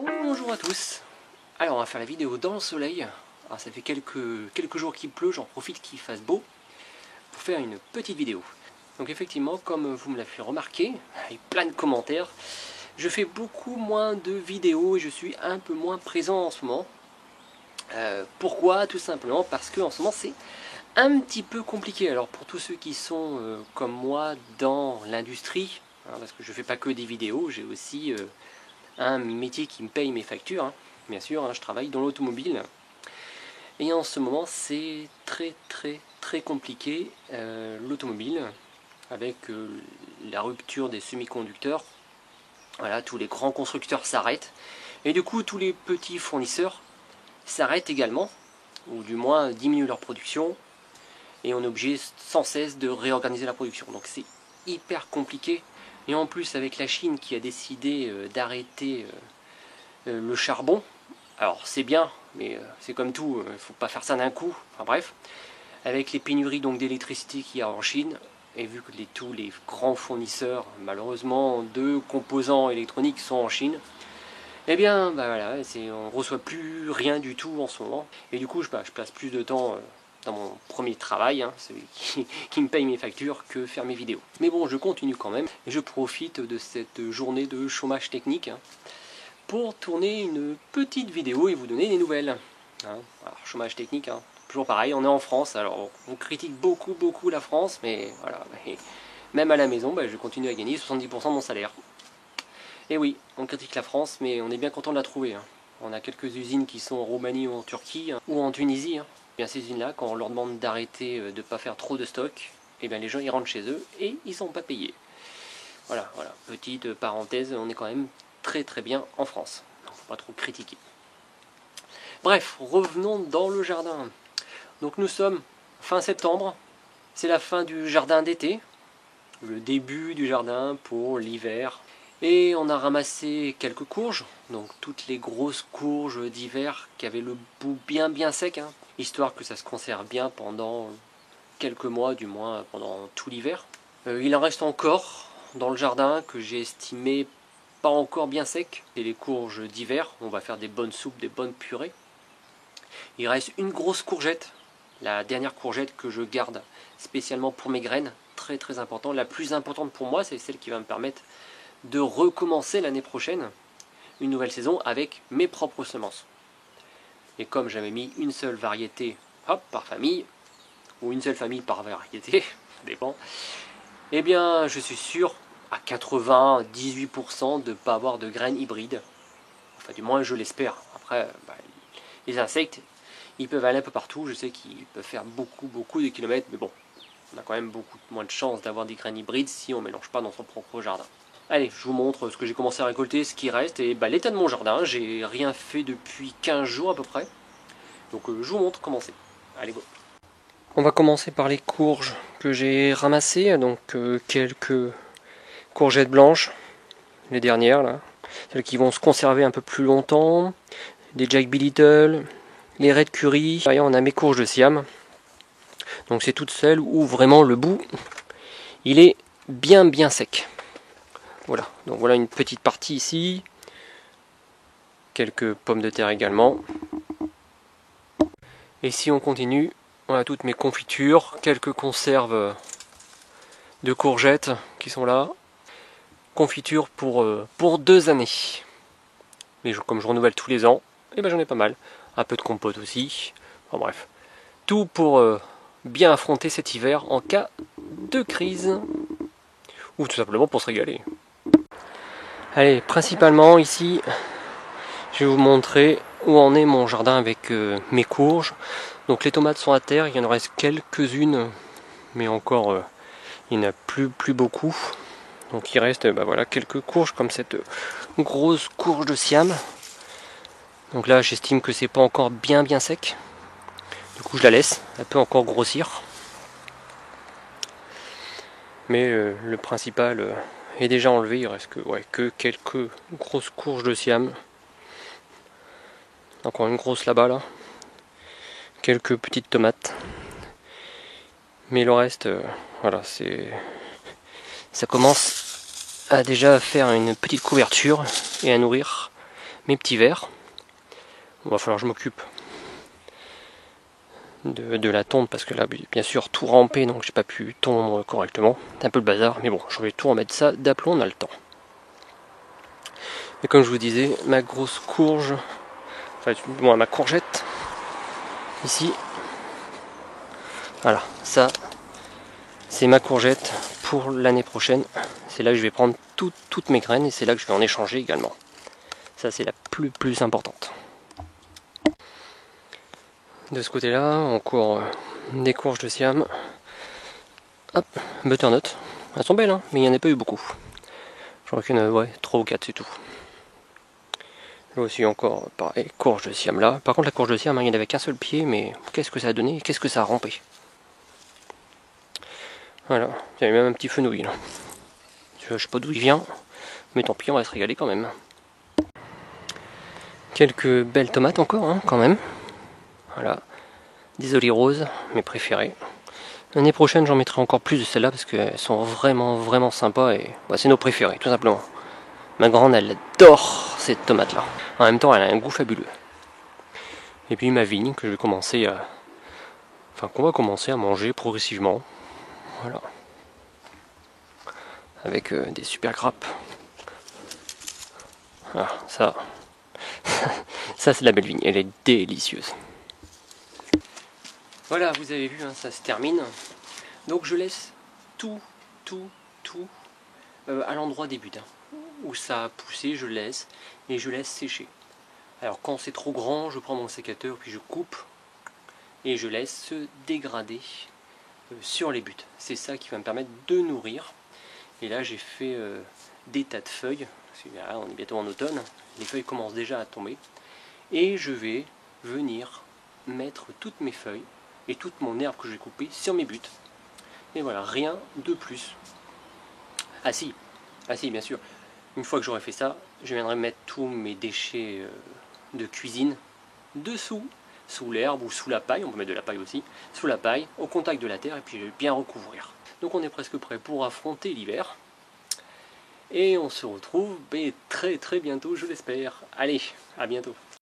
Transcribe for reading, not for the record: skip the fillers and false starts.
Bonjour à tous. Alors on va faire la vidéo dans le soleil. Alors ça fait quelques jours qu'il pleut, j'en profite qu'il fasse beau pour faire une petite vidéo. Donc effectivement, comme vous me l'avez remarqué, avec plein de commentaires, je fais beaucoup moins de vidéos et je suis un peu moins présent en ce moment. Pourquoi? Tout simplement parce que en ce moment c'est un petit peu compliqué. Alors pour tous ceux qui sont comme moi dans l'industrie, parce que je fais pas que des vidéos, j'ai aussi un métier qui me paye mes factures, bien sûr, je travaille dans l'automobile. Et en ce moment c'est très compliqué l'automobile, avec la rupture des semi-conducteurs. Voilà, tous les grands constructeurs s'arrêtent, et du coup tous les petits fournisseurs s'arrêtent également, ou du moins diminuent leur production, et on est obligé sans cesse de réorganiser la production. Donc c'est hyper compliqué, et en plus avec la Chine qui a décidé d'arrêter le charbon. Alors c'est bien, mais c'est comme tout, il ne faut pas faire ça d'un coup. Enfin bref, avec les pénuries donc d'électricité qu'il y a en Chine, et vu que tous les grands fournisseurs, malheureusement, de composants électroniques sont en Chine, eh bien, voilà, on ne reçoit plus rien du tout en ce moment. Et du coup, je passe plus de temps dans mon premier travail, celui qui me paye mes factures, que faire mes vidéos. Mais bon, je continue quand même, et je profite de cette journée de chômage technique pour tourner une petite vidéo et vous donner des nouvelles. Alors, chômage technique, toujours pareil, on est en France, alors on critique beaucoup la France, mais voilà, même à la maison, je continue à gagner 70% de mon salaire. Et oui, on critique la France, mais on est bien content de la trouver. On a quelques usines qui sont en Roumanie ou en Turquie, ou en Tunisie. Bien ces usines-là, quand on leur demande d'arrêter de ne pas faire trop de stock, et bien les gens ils rentrent chez eux et ils ne sont pas payés. Voilà, petite parenthèse, on est quand même très bien en France. Donc, faut pas trop critiquer. Bref, revenons dans le jardin. Donc nous sommes fin septembre, c'est la fin du jardin d'été, le début du jardin pour l'hiver. Et on a ramassé quelques courges, donc toutes les grosses courges d'hiver qui avaient le bout bien sec, histoire que ça se conserve bien pendant quelques mois, du moins pendant tout l'hiver. Il en reste encore dans le jardin que j'ai estimé pas encore bien sec. C'est les courges d'hiver, on va faire des bonnes soupes, des bonnes purées. Il reste une grosse courgette, la dernière courgette que je garde spécialement pour mes graines, très important. La plus importante pour moi, c'est celle qui va me permettre de recommencer l'année prochaine une nouvelle saison avec mes propres semences. Et comme j'avais mis une seule variété par famille, ou une seule famille par variété, ça dépend, eh bien je suis sûr à 98% de ne pas avoir de graines hybrides. Enfin du moins je l'espère. Après les insectes ils peuvent aller un peu partout, je sais qu'ils peuvent faire beaucoup de kilomètres, mais bon, on a quand même beaucoup moins de chances d'avoir des graines hybrides si on ne mélange pas dans son propre jardin. Allez, je vous montre ce que j'ai commencé à récolter, ce qui reste, et l'état de mon jardin. J'ai rien fait depuis 15 jours à peu près. Donc je vous montre comment c'est. Allez, go. On va commencer par les courges que j'ai ramassées. Donc quelques courgettes blanches, les dernières là. Celles qui vont se conserver un peu plus longtemps. Des Jack B. Little, les Red Curry. Derrière on a mes courges de Siam. Donc c'est toutes celles où vraiment le bout, il est bien sec. Voilà, donc voilà une petite partie ici. Quelques pommes de terre également. Et si on continue, on a toutes mes confitures, quelques conserves de courgettes qui sont là. Confiture pour 2 années. Mais comme je renouvelle tous les ans, j'en ai pas mal. Un peu de compote aussi. Enfin bref. Tout pour bien affronter cet hiver en cas de crise. Ou tout simplement pour se régaler. Allez, principalement ici, je vais vous montrer où en est mon jardin avec mes courges. Donc les tomates sont à terre, il y en reste quelques-unes, mais encore il n'y en a plus beaucoup. Donc il reste voilà, quelques courges comme cette grosse courge de Siam. Donc là j'estime que c'est pas encore bien sec. Du coup je la laisse, elle peut encore grossir. Mais le principal est déjà enlevé, il reste que quelques grosses courges de Siam. Encore une grosse là-bas là. Quelques petites tomates. Mais le reste, voilà, ça commence à déjà faire une petite couverture et à nourrir mes petits vers. Il va falloir que je m'occupe de la tonte parce que là, bien sûr, tout rampé, donc j'ai pas pu tondre correctement. C'est un peu le bazar, mais bon, je vais tout remettre ça d'aplomb, on a le temps. Et comme je vous disais, ma grosse courge, enfin, bon, ma courgette, ici, voilà, ça, c'est ma courgette pour l'année prochaine. C'est là que je vais prendre toutes mes graines et c'est là que je vais en échanger également. Ça, c'est la plus importante. De ce côté-là, encore des courges de Siam. Hop, butternut. Elles sont belles, hein, mais il n'y en a pas eu beaucoup. J'en ai qu'une, ouais, 3 ou 4, c'est tout. Là aussi, encore, pareil, courge de Siam là. Par contre, la courge de Siam, hein, il n'y en avait qu'un seul pied, mais qu'est-ce que ça a donné? Qu'est-ce que ça a rampé? Voilà, il y avait même un petit fenouil là. Je sais pas d'où il vient, mais tant pis, on va se régaler quand même. Quelques belles tomates encore, hein, quand même. Voilà, des olives roses, mes préférées. L'année prochaine, j'en mettrai encore plus de celles-là parce qu'elles sont vraiment sympas et bah, c'est nos préférées, tout simplement. Ma grande, elle adore cette tomate-là. En même temps, elle a un goût fabuleux. Et puis ma vigne que je vais commencer à, enfin qu'on va commencer à manger progressivement. Voilà. Avec des super grappes. Voilà, ça, ça c'est de la belle vigne. Elle est délicieuse. Voilà, vous avez vu, hein, ça se termine. Donc je laisse tout à l'endroit des buts. Où ça a poussé, je laisse et je laisse sécher. Alors quand c'est trop grand, je prends mon sécateur puis je coupe et je laisse se dégrader sur les buts. C'est ça qui va me permettre de nourrir. Et là j'ai fait des tas de feuilles, parce que là, on est bientôt en automne, les feuilles commencent déjà à tomber. Et je vais venir mettre toutes mes feuilles et toute mon herbe que j'ai coupée sur mes buts. Et voilà, rien de plus. Ah si, bien sûr. Une fois que j'aurai fait ça, je viendrai mettre tous mes déchets de cuisine dessous, sous l'herbe ou sous la paille, on peut mettre de la paille aussi, sous la paille, au contact de la terre, et puis je vais bien recouvrir. Donc on est presque prêt pour affronter l'hiver. Et on se retrouve très bientôt, je l'espère. Allez, à bientôt.